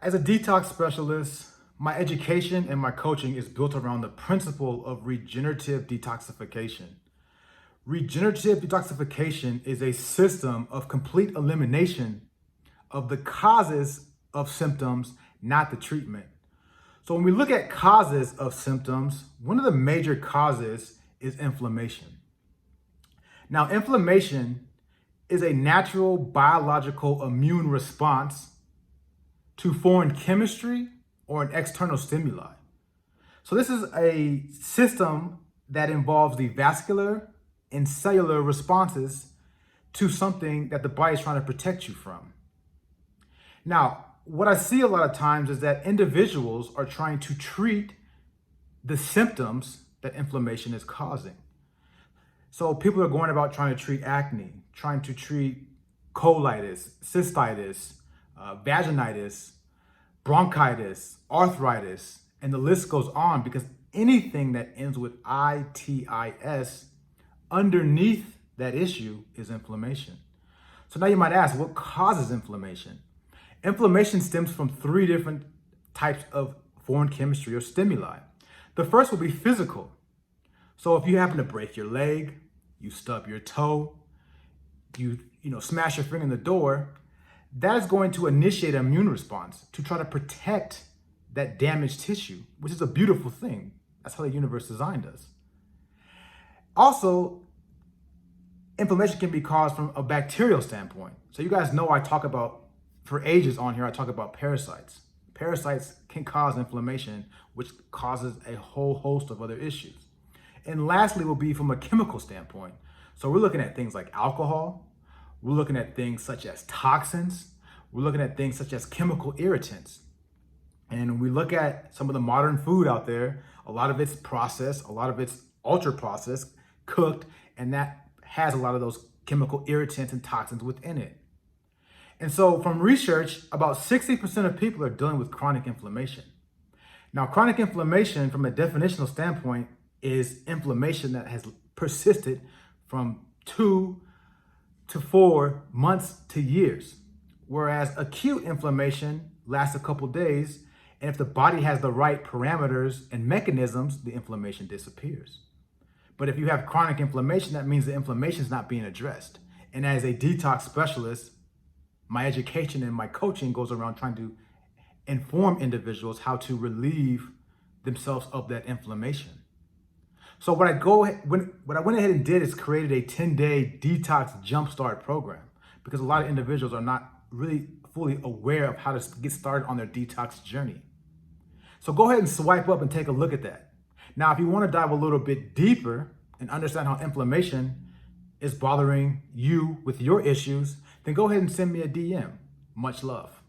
As a detox specialist, my education and my coaching is built around the principle of regenerative detoxification. Regenerative detoxification is a system of complete elimination of the causes of symptoms, not the treatment. So when we look at causes of symptoms, one of the major causes is inflammation. Now, inflammation is a natural biological immune response to foreign chemistry or an external stimuli. So this is a system that involves the vascular and cellular responses to something that the body is trying to protect you from. Now, what I see a lot of times is that individuals are trying to treat the symptoms that inflammation is causing. So people are going about trying to treat acne, trying to treat colitis, cystitis, vaginitis, bronchitis, arthritis, and the list goes on, because anything that ends with itis, underneath that issue is inflammation. So now you might ask, what causes inflammation? Inflammation stems from three different types of foreign chemistry or stimuli. The first will be physical. So if you happen to break your leg, you stub your toe, you smash your finger in the door, that is going to initiate an immune response to try to protect that damaged tissue, which is a beautiful thing. That's how the universe designed us. Also, inflammation can be caused from a bacterial standpoint. So you guys know I talk about, for ages on here, I talk about parasites. Parasites can cause inflammation, which causes a whole host of other issues. And lastly will be from a chemical standpoint. So we're looking at things like alcohol. We're looking at things such as toxins. We're looking at things such as chemical irritants. And when we look at some of the modern food out there, a lot of it's processed, a lot of it's ultra processed, cooked, and that has a lot of those chemical irritants and toxins within it. And so from research, about 60% of people are dealing with chronic inflammation. Now, chronic inflammation from a definitional standpoint is inflammation that has persisted from 2 to 4 months to years, whereas acute inflammation lasts a couple days, and if the body has the right parameters and mechanisms, the inflammation disappears. But if you have chronic inflammation, that means the inflammation is not being addressed. And as a detox specialist, my education and my coaching goes around trying to inform individuals how to relieve themselves of that inflammation. So what I went ahead and did is created a 10-day detox jumpstart program, because a lot of individuals are not really fully aware of how to get started on their detox journey. So go ahead and swipe up and take a look at that. Now, if you want to dive a little bit deeper and understand how inflammation is bothering you with your issues, then go ahead and send me a DM. Much love.